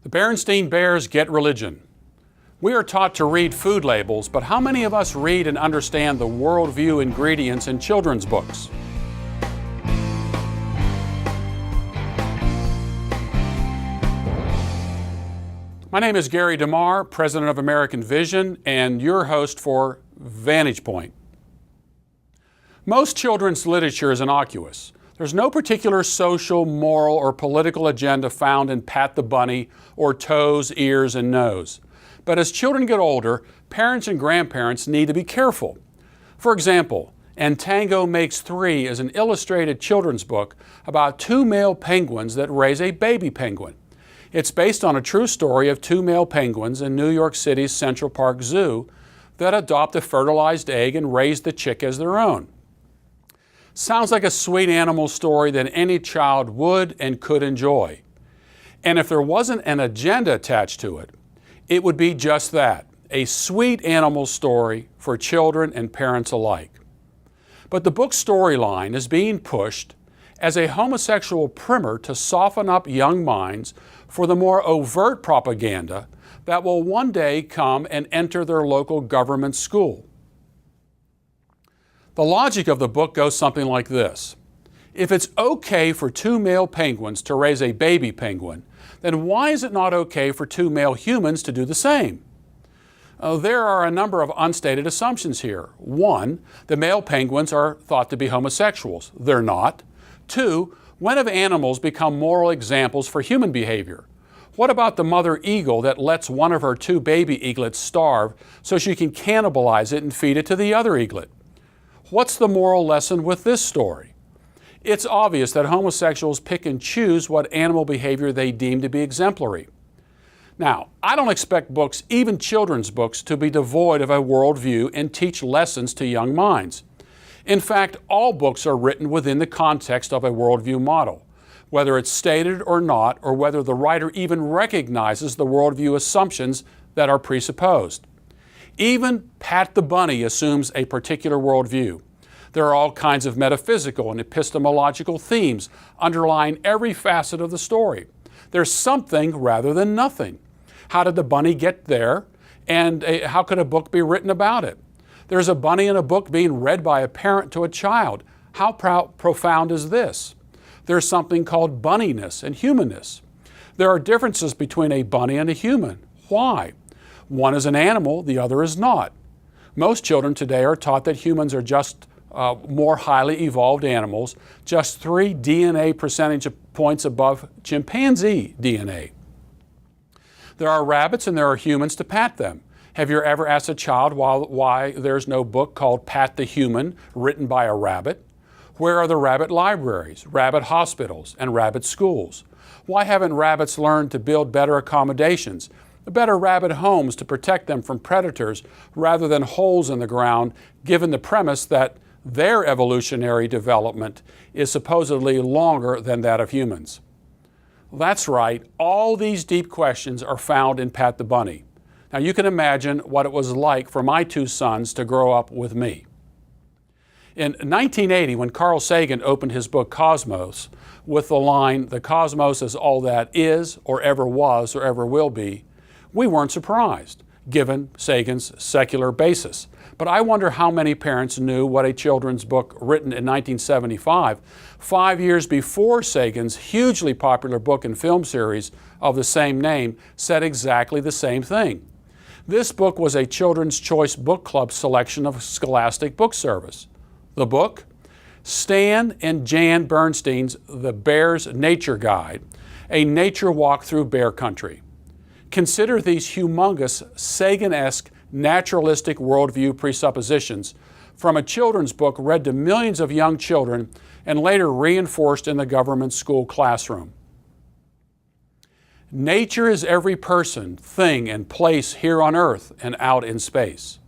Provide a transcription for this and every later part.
The Berenstain Bears get religion. We are taught to read food labels, but how many of us read and understand the worldview ingredients in children's books? My name is Gary DeMar, President of American Vision, and your host for Vantage Point. Most children's literature is innocuous. There's no particular social, moral, or political agenda found in Pat the Bunny or Toes, Ears, and Nose. But as children get older, parents and grandparents need to be careful. For example, And Tango Makes Three is an illustrated children's book about two male penguins that raise a baby penguin. It's based on a true story of two male penguins in New York City's Central Park Zoo that adopt a fertilized egg and raise the chick as their own. Sounds like a sweet animal story that any child would and could enjoy. And if there wasn't an agenda attached to it, it would be just that, a sweet animal story for children and parents alike. But the book's storyline is being pushed as a homosexual primer to soften up young minds for the more overt propaganda that will one day come and enter their local government school. The logic of the book goes something like this. If it's okay for two male penguins to raise a baby penguin, then why is it not okay for two male humans to do the same? There are a number of unstated assumptions here. One, the male penguins are thought to be homosexuals. They're not. Two, when have animals become moral examples for human behavior? What about the mother eagle that lets one of her two baby eaglets starve so she can cannibalize it and feed it to the other eaglet? What's the moral lesson with this story? It's obvious that homosexuals pick and choose what animal behavior they deem to be exemplary. Now, I don't expect books, even children's books, to be devoid of a worldview and teach lessons to young minds. In fact, all books are written within the context of a worldview model, whether it's stated or not, or whether the writer even recognizes the worldview assumptions that are presupposed. Even Pat the Bunny assumes a particular worldview. There are all kinds of metaphysical and epistemological themes underlying every facet of the story. There's something rather than nothing. How did the bunny get there? And how could a book be written about it? There's a bunny in a book being read by a parent to a child. How profound is this? There's something called bunniness and humanness. There are differences between a bunny and a human. Why? One is an animal, the other is not. Most children today are taught that humans are just more highly evolved animals, just 3 DNA percentage points above chimpanzee DNA. There are rabbits and there are humans to pat them. Have you ever asked a child why there's no book called Pat the Human written by a rabbit? Where are the rabbit libraries, rabbit hospitals, and rabbit schools? Why haven't rabbits learned to build better accommodations, better rabbit homes to protect them from predators rather than holes in the ground, given the premise that their evolutionary development is supposedly longer than that of humans? That's right, all these deep questions are found in Pat the Bunny. Now you can imagine what it was like for my two sons to grow up with me. In 1980, when Carl Sagan opened his book Cosmos with the line, "The cosmos is all that is, or ever was, or ever will be," we weren't surprised, given Sagan's secular basis. But I wonder how many parents knew what a children's book written in 1975, 5 years before Sagan's hugely popular book and film series of the same name, said exactly the same thing. This book was a Children's Choice Book Club selection of Scholastic Book Service. The book? Stan and Jan Bernstein's The Bear's Nature Guide, a nature walk through bear country. Consider these humongous Sagan-esque naturalistic worldview presuppositions from a children's book read to millions of young children and later reinforced in the government school classroom. Nature is every person, thing, and place here on earth and out in space.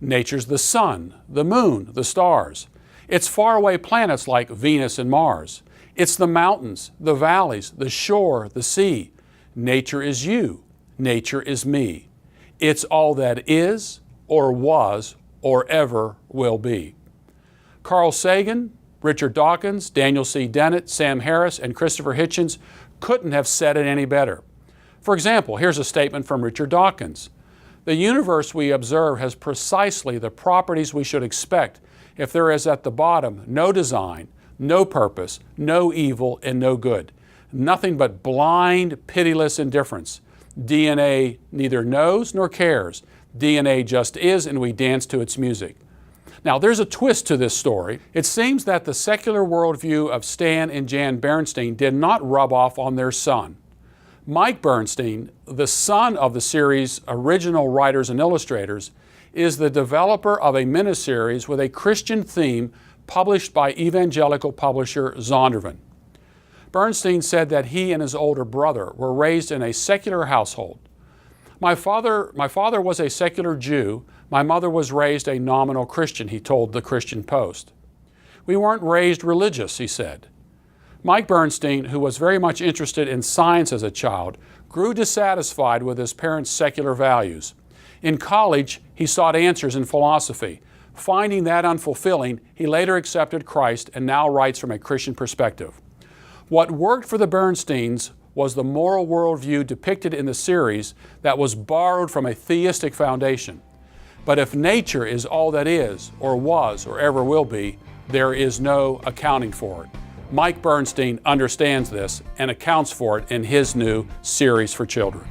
Nature's the sun, the moon, the stars. It's faraway planets like Venus and Mars. It's the mountains, the valleys, the shore, the sea. Nature is you. Nature is me. It's all that is, or was, or ever will be. Carl Sagan, Richard Dawkins, Daniel C. Dennett, Sam Harris, and Christopher Hitchens couldn't have said it any better. For example, here's a statement from Richard Dawkins. The universe we observe has precisely the properties we should expect if there is at the bottom no design, no purpose, no evil, and no good. Nothing but blind, pitiless indifference. DNA neither knows nor cares. DNA just is, and we dance to its music. Now, there's a twist to this story. It seems that the secular worldview of Stan and Jan Berenstain did not rub off on their son. Mike Berenstain, the son of the series' original writers and illustrators, is the developer of a miniseries with a Christian theme published by evangelical publisher Zondervan. Berenstain said that he and his older brother were raised in a secular household. My father was a secular Jew. My mother was raised a nominal Christian, he told the Christian Post. We weren't raised religious, he said. Mike Berenstain, who was very much interested in science as a child, grew dissatisfied with his parents' secular values. In college, he sought answers in philosophy. Finding that unfulfilling, he later accepted Christ and now writes from a Christian perspective. What worked for the Berenstains was the moral worldview depicted in the series that was borrowed from a theistic foundation. But if nature is all that is, or was, or ever will be, there is no accounting for it. Mike Berenstain understands this and accounts for it in his new series for children.